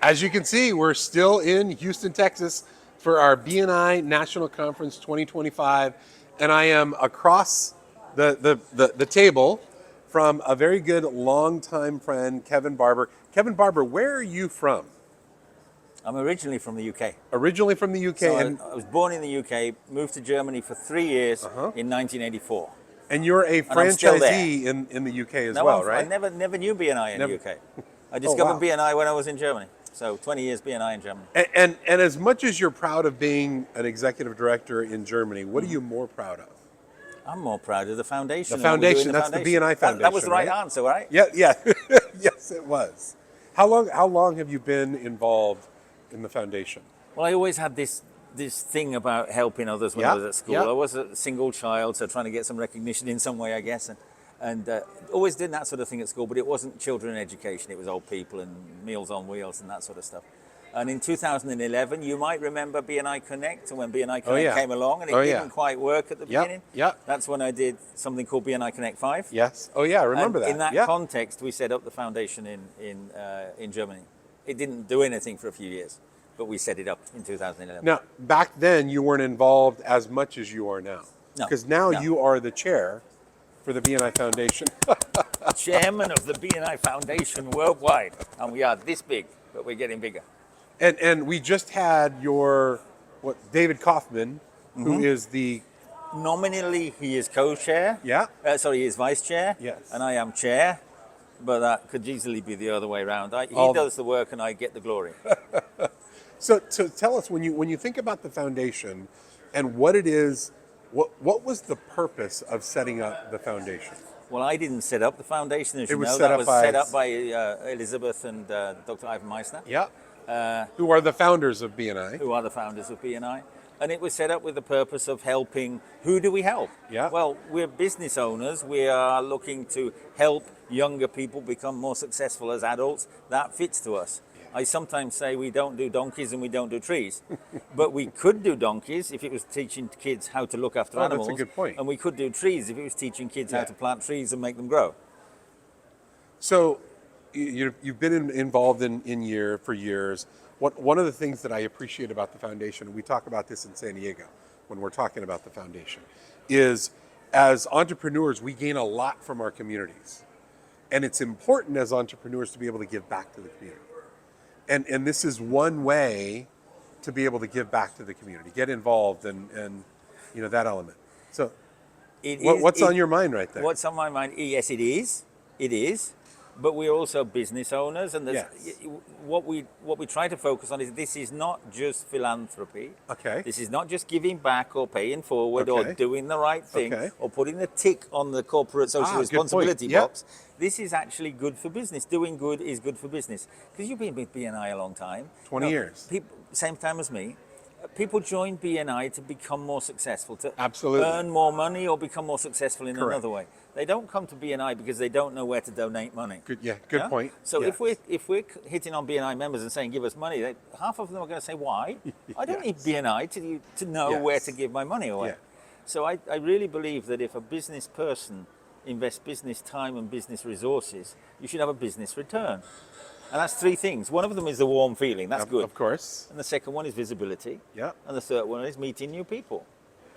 As you can see, we're still in Houston, Texas for our BNI National Conference 2025, and I am across the table from a very good longtime friend, Kevin Barber. Kevin Barber, where are you from? I'm originally from the UK. Originally from the UK. So I was born in the UK, moved to Germany for 3 years in 1984. And you're a franchisee in the UK as well, right? I never knew BNI in the UK. I discovered BNI when I was in Germany. So 20 years BNI in Germany. And as much as you're proud of being an executive director in Germany, what are you more proud of? I'm more proud of the foundation. The foundation, that's the BNI Foundation. That was the right answer, right? Yeah. Yes, it was. How long have you been involved in the foundation? Well, I always had this thing about helping others when I was at school. I was a single child, so trying to get some recognition in some way, I guess. And always did that sort of thing at school, but it wasn't children education, it was old people and Meals on Wheels and that sort of stuff. And in 2011, you might remember BNI Connect, when BNI Connect came along, and it didn't quite work at the beginning. That's when I did something called BNI Connect-5. Yes. Oh yeah, I remember that. In that context, we set up the foundation in Germany. It didn't do anything for a few years, but we set it up in 2011. Now, back then, you weren't involved as much as you are now. No. Because now you are the chair for the BNI Foundation. Chairman of the BNI Foundation Worldwide. And we are this big, but we're getting bigger. And we just had David Kaufman, who is the... Nominally, he is co-chair. Yeah. He is vice chair. Yes. And I am chair. But that could easily be the other way around. He does the work and I get the glory. So tell us, when you think about the foundation and what it is, what was the purpose of setting up the foundation? Well, I didn't set up the foundation, as you know. That was set up by Elizabeth and Dr. Ivan Meissner. Yeah. Who are the founders of BNI. Who are the founders of BNI. And it was set up with the purpose of helping. Who do we help? Yeah. Well, we're business owners. We are looking to help younger people become more successful as adults. That fits to us. I sometimes say we don't do donkeys and we don't do trees. But we could do donkeys if it was teaching kids how to look after animals. That's a good point. And we could do trees if it was teaching kids how to plant trees and make them grow. So you've been involved for years. One of the things that I appreciate about the foundation, and we talk about this in San Diego when we're talking about the foundation, is as entrepreneurs, we gain a lot from our communities. And it's important as entrepreneurs to be able to give back to the community. And this is one way to be able to give back to the community, get involved and that element. So what's on your mind right there? What's on my mind? Yes, it is. It is. But we're also business owners, and what we try to focus on is this is not just philanthropy. Okay. This is not just giving back or paying forward or doing the right thing or putting a tick on the corporate social responsibility box. This is actually good for business. Doing good is good for business. Because you've been with BNI a long time. 20 years. Same time as me. People join BNI to become more successful, to Absolutely. earn more money or become more successful in another way. They don't come to BNI because they don't know where to donate money. Good point. So if we're hitting on BNI members and saying give us money, half of them are going to say why? I don't need BNI to know where to give my money away. So I really believe that if a business person invests business time and business resources, you should have a business return. And that's three things. One of them is the warm feeling. That's good. Of course. And the second one is visibility. Yeah. And the third one is meeting new people.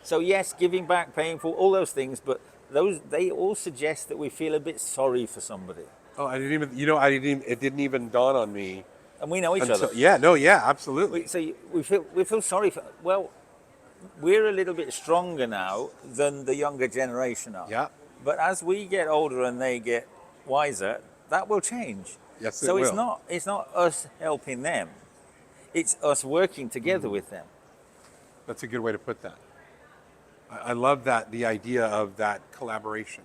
So yes, giving back, paying for, all those things, but they all suggest that we feel a bit sorry for somebody. Oh, it didn't even dawn on me. And we know each other. Absolutely. We feel sorry for, well, we're a little bit stronger now than the younger generation are. Yeah. But as we get older and they get wiser, that will change. Yes, so it will. it's not us helping them. It's us working together with them. That's a good way to put that. I love that, the idea of that collaboration,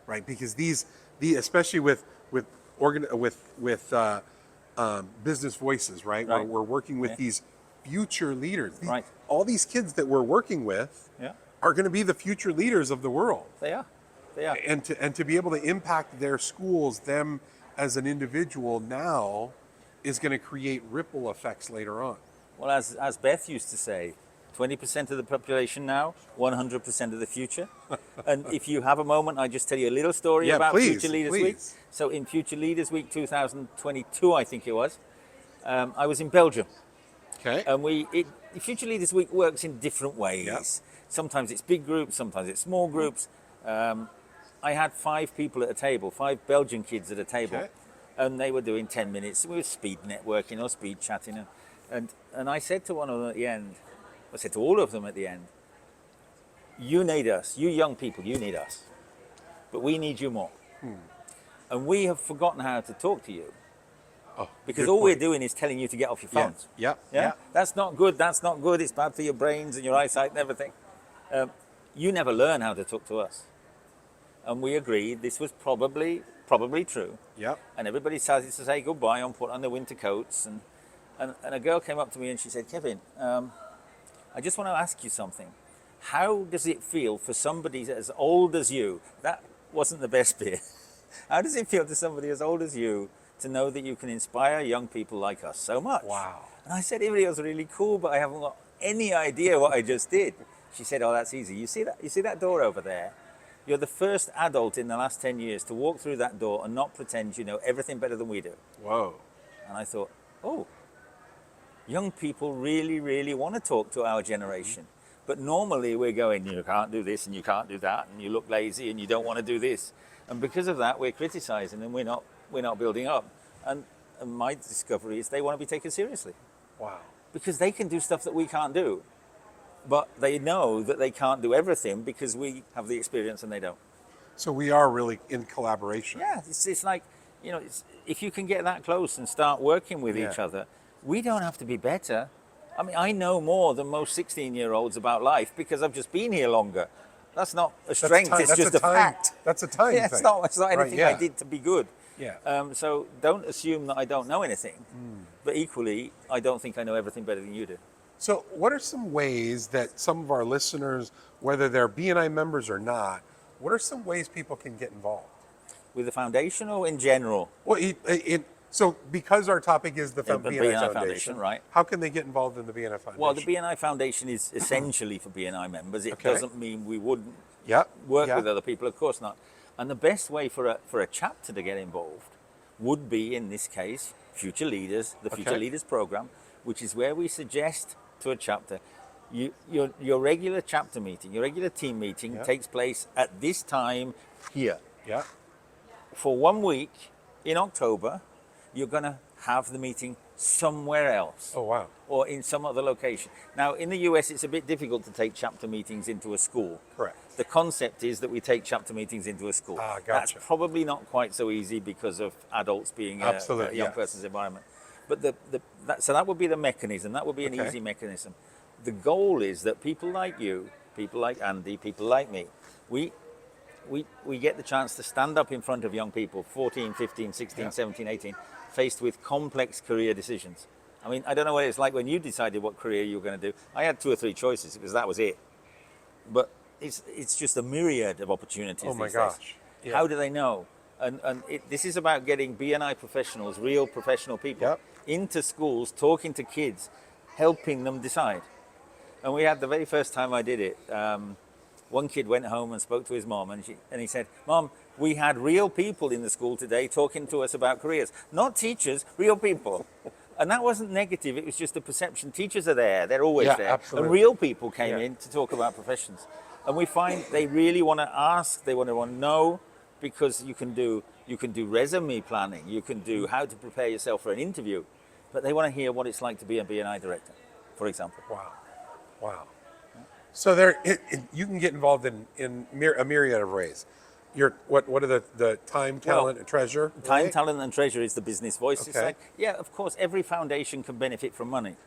right? Because these especially with business voices, right? We're working with these future leaders. All these kids that we're working with are going to be the future leaders of the world. They are. And to be able to impact their schools, them as an individual now, is going to create ripple effects later on. Well, as Beth used to say, 20% of the population now, 100% of the future. And if you have a moment, I'll just tell you a little story about Future Leaders Week. So in Future Leaders Week 2022, I think it was, I was in Belgium. Okay. And Future Leaders Week works in different ways. Yep. Sometimes it's big groups, sometimes it's small groups. I had 5 people at a table, 5 Belgian kids at a table, Okay. and they were doing 10 minutes. We were speed networking or speed chatting. And I said to one of them at the end, I said to all of them at the end, you need us, you young people, you need us, but we need you more. And we have forgotten how to talk to you. Oh, Because good all we're point. doing is telling you to get off your phones. Yeah. Yeah? That's not good. That's not good. It's bad for your brains and your eyesight and everything. You never learn how to talk to us. And we agreed this was probably true. Yep. And everybody started to say goodbye and put on their winter coats. And a girl came up to me and she said, Kevin, I just want to ask you something. How does it feel for somebody as old as you? That wasn't the best bit. How does it feel to somebody as old as you to know that you can inspire young people like us so much? Wow. And I said, it was really cool, but I haven't got any idea what I just did. She said, oh, that's easy. You see that door over there? You're the first adult in the last 10 years to walk through that door and not pretend you know everything better than we do. Whoa. And I thought, oh, young people really, really want to talk to our generation. But normally we're going, you can't do this and you can't do that, and you look lazy and you don't want to do this. And because of that, we're criticizing and we're not building up. And my discovery is they want to be taken seriously. Wow. Because they can do stuff that we can't do. But they know that they can't do everything because we have the experience and they don't. So we are really in collaboration. Yeah, it's like, if you can get that close and start working with each other, we don't have to be better. I mean, I know more than most 16-year-olds about life because I've just been here longer. That's not a strength, it's just a fact. That's a time thing. It's not anything Right, I did to be good. Yeah. So don't assume that I don't know anything. But equally, I don't think I know everything better than you do. So what are some ways that some of our listeners, whether they're BNI members or not, what are some ways people can get involved? With the foundation or in general? Well, so because our topic is the The BNI Foundation, right. How can they get involved in the BNI Foundation? Well, the BNI Foundation is essentially for BNI members. It Okay. doesn't mean we wouldn't Yep. work Yeah. with other people, of course not. And the best way for a chapter to get involved would be, in this case, Future Leaders, the Future Okay. Leaders program, which is where we suggest to a chapter, your regular chapter meeting, your regular team meeting takes place at this time here. Yeah. For 1 week in October, you're going to have the meeting somewhere else. Oh, wow. Or in some other location. Now, in the US, it's a bit difficult to take chapter meetings into a school. Correct. The concept is that we take chapter meetings into a school. Ah, That's gotcha. probably not quite so easy because of adults being a Absolutely, young yes. person's environment. But so that would be the mechanism. That would be an Okay. easy mechanism. The goal is that people like you, people like Andy, people like me, we get the chance to stand up in front of young people, 14, 15, 16, 17, 18, faced with complex career decisions. I mean, I don't know what it's like when you decided what career you were going to do. I had 2 or 3 choices because that was it. But it's just a myriad of opportunities. Oh my these gosh. days. Yeah. How do they know? And this is about getting BNI professionals, real professional people, Yep. into schools, talking to kids, helping them decide. And we had the very first time I did it, one kid went home and spoke to his mom, and he said, "Mom, we had real people in the school today talking to us about careers. Not teachers, real people." And that wasn't negative, it was just a perception. Teachers are there, they're always Yeah, there. absolutely. And real people came Yeah. in to talk about professions. And we find they really want to ask, they want to know, because you can do resume planning, you can do how to prepare yourself for an interview, but they want to hear what it's like to be a BNI director, for example. Wow. So you can get involved in a myriad of ways. What are the time, talent, and treasure? Time, right? talent, and treasure is the business voice. It's Okay. like, yeah, of course, every foundation can benefit from money.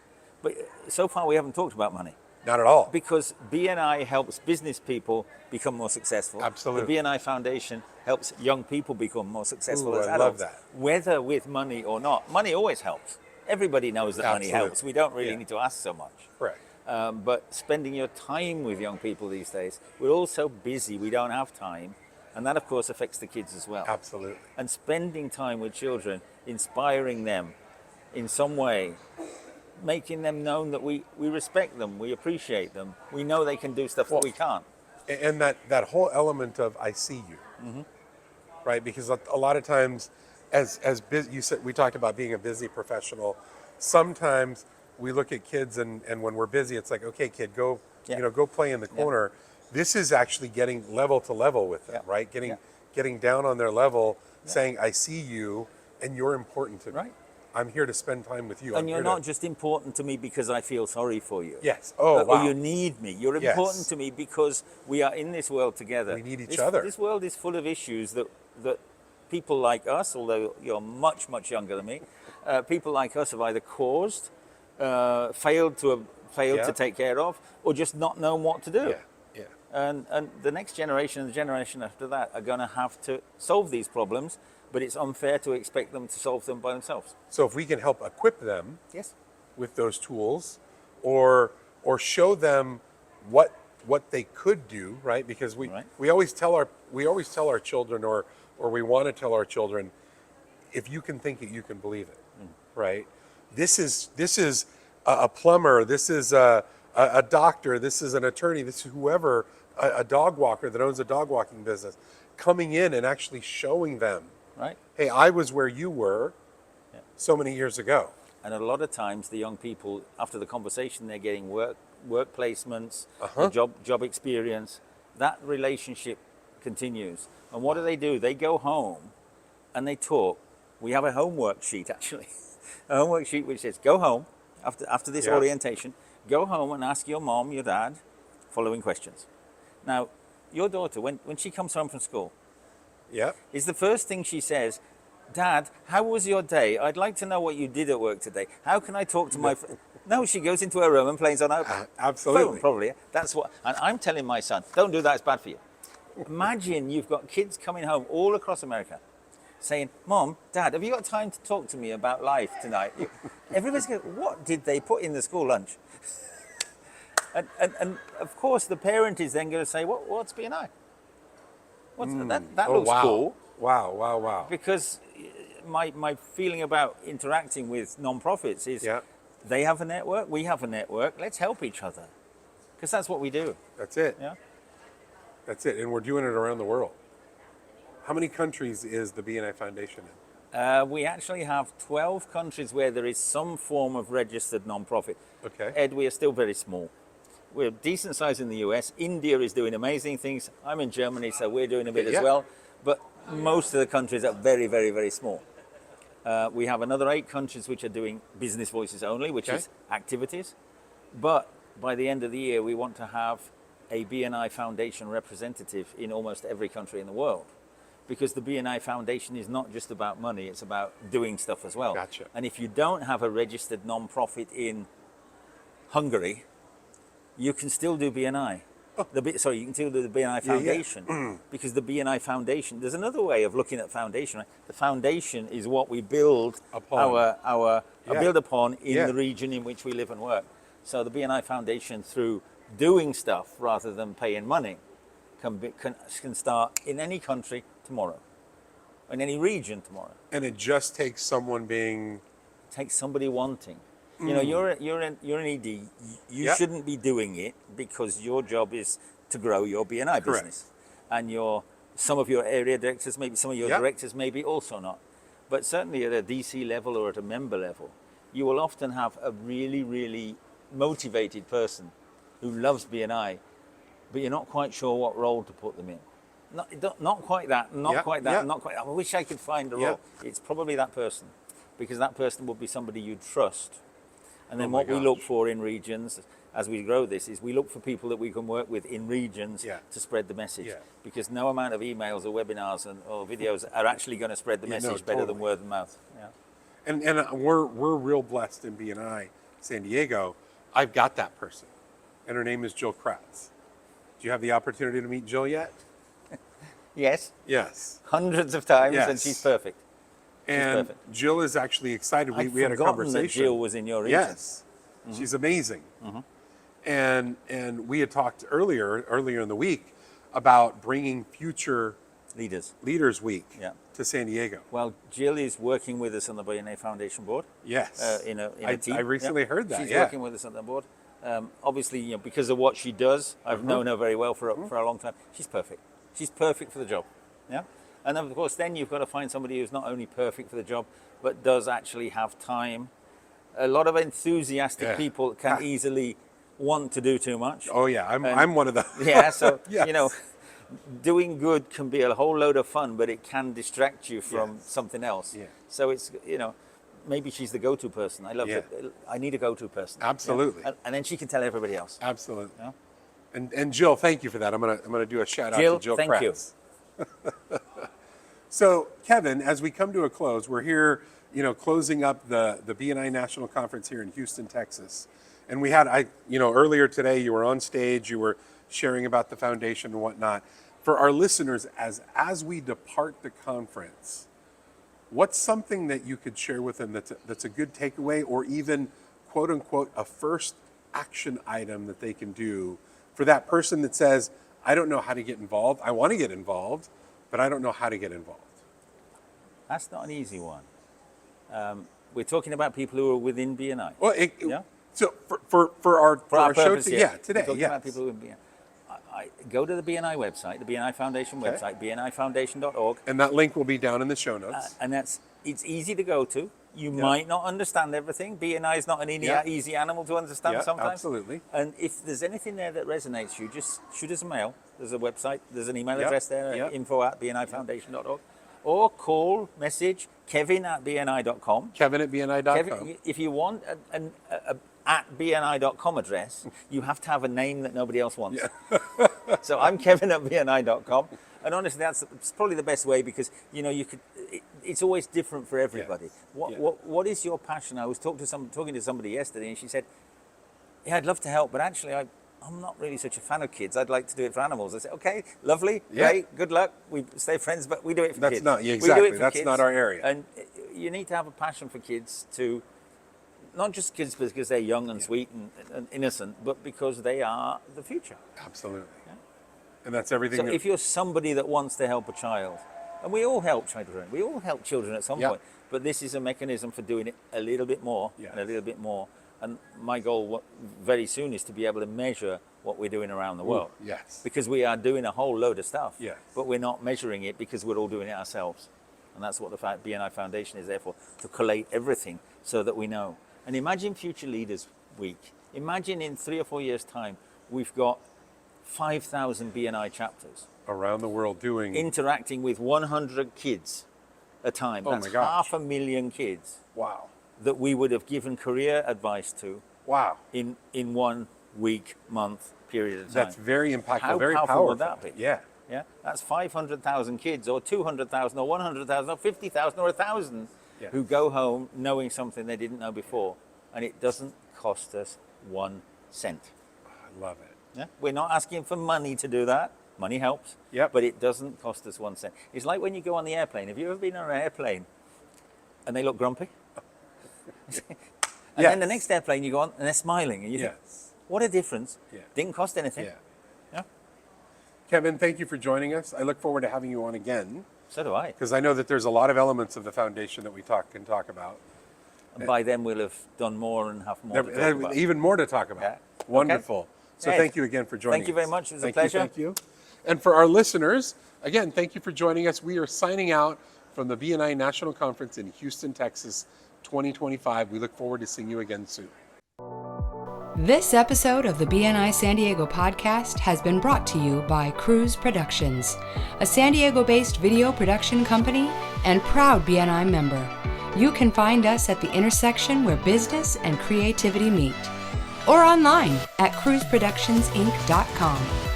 But so far, we haven't talked about money. Not at all. Because BNI helps business people become more successful. Absolutely. The BNI Foundation helps young people become more successful Ooh, as I adults. love that. Whether with money or not. Money always helps. Everybody knows that money Absolutely. helps. We don't really Yeah. need to ask so much. Correct. But spending your time with young people these days, we're all so busy, we don't have time. And that, of course, affects the kids as well. Absolutely. And spending time with children, inspiring them in some way, making them known that we respect them, we appreciate them, we know they can do stuff that we can't. And that whole element of I see you, right? Because a lot of times, as you said, we talked about being a busy professional. sometimes we look at kids and when we're busy, it's like, okay, kid, go, Yeah. go play in the corner. This is actually getting level to level with them, Yeah. right? Getting Yeah. getting down on their level, saying, I see you and you're important to me. Right. I'm here to spend time with you. And I'm you're here not just important to me because I feel sorry for you. Yes. Oh, wow. Or you need me. You're Yes. important to me because we are in this world together. We need each other. This world is full of issues that people like us, although you're much, much younger than me, people like us have either caused, failed to take care of, or just not known what to do. Yeah. Yeah. And the next generation and the generation after that are going to have to solve these problems, but it's unfair to expect them to solve them by themselves. So if we can help equip them Yes. with those tools, or show them what they could do, right? Because we always tell our children, or we want to tell our children, if you can think it, you can believe it, right? This is a plumber, this is a doctor, this is an attorney, this is whoever, a dog walker that owns a dog walking business, coming in and actually showing them, Right. hey, I was where you were so many years ago. And a lot of times, the young people, after the conversation, they're getting work placements, job experience. That relationship continues. And what do? They go home and they talk. We have a homework sheet, actually, a homework sheet which says, go home after this orientation. Go home and ask your mom, your dad, following questions. Now, your daughter, when she comes home from school, is the first thing she says, Dad, how was your day? I'd like to know what you did at work today. How can I talk to my friend? No, she goes into her room and plays on her Absolutely. phone, probably. That's what. And I'm telling my son, don't do that, it's bad for you. Imagine you've got kids coming home all across America saying, Mom, Dad, have you got time to talk to me about life tonight? Everybody's going, what did they put in the school lunch? and of course, the parent is then going to say, what's BNI? That looks cool. Wow. Because my feeling about interacting with non-profits is they have a network, we have a network, let's help each other. Because that's what we do. That's it. Yeah. That's it. And we're doing it around the world. How many countries is the BNI Foundation in? We actually have 12 countries where there is some form of registered non-profit. Okay. Ed, we are still very small. We're decent size in the US. India is doing amazing things. I'm in Germany, so we're doing a bit as well. But most of the countries are very, very, very small. We have another 8 countries which are doing business voices only, which is activities. But by the end of the year, we want to have a BNI Foundation representative in almost every country in the world. Because the BNI Foundation is not just about money, it's about doing stuff as well. Gotcha. And if you don't have a registered non-profit in Hungary, you can still do BNI. You can still do the BNI Foundation because the BNI Foundation, there's another way of looking at foundation. Right? The foundation is what we build build upon in the region in which we live and work. So the BNI Foundation, through doing stuff rather than paying money, can start in any country tomorrow, in any region tomorrow. And it just takes someone Takes somebody wanting. You know, you're an ED. You shouldn't be doing it because your job is to grow your BNI business, and some of your area directors, maybe some of your directors, maybe also not. But certainly at a DC level or at a member level, you will often have a really, really motivated person who loves BNI, but you're not quite sure what role to put them in. Not quite that. Not quite that. Not quite. I wish I could find a role. It's probably that person, because that person will be somebody you trust. And then we look for in regions, as we grow this, is we look for people that we can work with in regions to spread the message. Because no amount of emails or webinars or videos are actually going to spread the message better than word of mouth. Yeah. And we're real blessed in BNI San Diego. I've got that person, and her name is Jill Kratz. Do you have the opportunity to meet Jill yet? Yes. Yes. Hundreds of times, and she's perfect. And Jill is actually excited. We had a conversation. That Jill was in your region. Yes, she's amazing. And we had talked earlier in the week about bringing Future Leaders Week to San Diego. Well, Jill is working with us on the BNI Foundation board. Yes, in a team. I recently heard that. She's working with us on the board. Obviously, because of what she does, I've known her very well for a long time. She's perfect. She's perfect for the job. Yeah. And of course, then you've got to find somebody who's not only perfect for the job, but does actually have time A lot of enthusiastic people can easily want to do too much. Oh yeah, I'm one of those. Yeah, so Yes. you know, doing good can be a whole load of fun, but it can distract you from something else. Yeah. So it's, you know, maybe she's the go-to person. I love it. I need a go-to person. Absolutely. Yeah? And then she can tell everybody else. Absolutely. Yeah. And Jill, thank you for that. I'm gonna do a shout out to Jill thank Kratz. So Kevin, as we come to a close, we're here, you know, closing up the BNI National Conference here in Houston, Texas. And we had, earlier today you were on stage, you were sharing about the foundation and whatnot. For our listeners, as we depart the conference, what's something that you could share with them that's a good takeaway, or even, quote unquote, a first action item that they can do for that person that says, I don't know how to get involved. I want to get involved, but I don't know how to get involved? That's not an easy one. We're talking about people who are within BNI. Well, yeah? So for our purpose, show today, we're talking about people who are BNI. I go to the BNI website, the BNI Foundation website, bnifoundation.org. And that link will be down in the show notes. And it's easy to go to. You might not understand everything. BNI is not an easy animal to understand sometimes. Absolutely. And if there's anything there that resonates you, just shoot us a mail. There's a website, there's an email address there, info@bnifoundation.org. Or call, message kevin@bni.com. Kevin@bni.com. Kevin, if you want an @bni.com address, you have to have a name that nobody else wants. So I'm kevin@bni.com. And honestly, that's probably the best way, because, you know, it's always different for everybody. What is your passion? I was talking to somebody yesterday, and she said, yeah, I'd love to help, but actually I'm not really such a fan of kids. I'd like to do it for animals. I said, okay, lovely, great, good luck. We stay friends, but we do it for kids. That's not our area. And you need to have a passion for kids, to not just kids because they're young and sweet and innocent, but because they are the future. Absolutely. Yeah. And that's everything. So if you're somebody that wants to help a child, and we all help children, we all help children at some point, but this is a mechanism for doing it a little bit more and a little bit more. And my goal very soon is to be able to measure what we're doing around the world. Yes. Because we are doing a whole load of stuff, yes, but we're not measuring it because we're all doing it ourselves. And that's what the BNI Foundation is there for, to collate everything so that we know. And imagine Future Leaders Week. Imagine in 3 or 4 years' time, we've got 5,000 BNI chapters. Around the world doing... interacting with 100 kids a time. Oh, That's my gosh. 500,000 kids. Wow. That we would have given career advice to. Wow. In 1 week, month period of time. That's very impactful, How very powerful powerful. would that be? Yeah. Yeah. That's 500,000 kids, or 200,000, or 100,000, or 50,000, or 1,000 who go home knowing something they didn't know before, and it doesn't cost us 1 cent. I love it. Yeah. We're not asking for money to do that. Money helps, but it doesn't cost us 1 cent. It's like when you go on the airplane. Have you ever been on an airplane and they look grumpy? And then the next airplane you go on and they're smiling, and you think, what a difference. Didn't cost anything. Yeah. Kevin, thank you for joining us. I look forward to having you on again. So do I. Because I know that there's a lot of elements of the foundation that we can talk about. And by then we'll have done more and have more to talk about. Even more to talk about. Wonderful. Okay. So thank you again for joining us. Thank you very much. It was a pleasure. Thank you. And for our listeners, again, thank you for joining us. We are signing out from the BNI National Conference in Houston, Texas, 2025. We look forward to seeing you again soon. This episode of the BNI San Diego Podcast has been brought to you by Cruise Productions, a San Diego-based video production company and proud BNI member. You can find us at the intersection where business and creativity meet, or online at cruiseproductionsinc.com.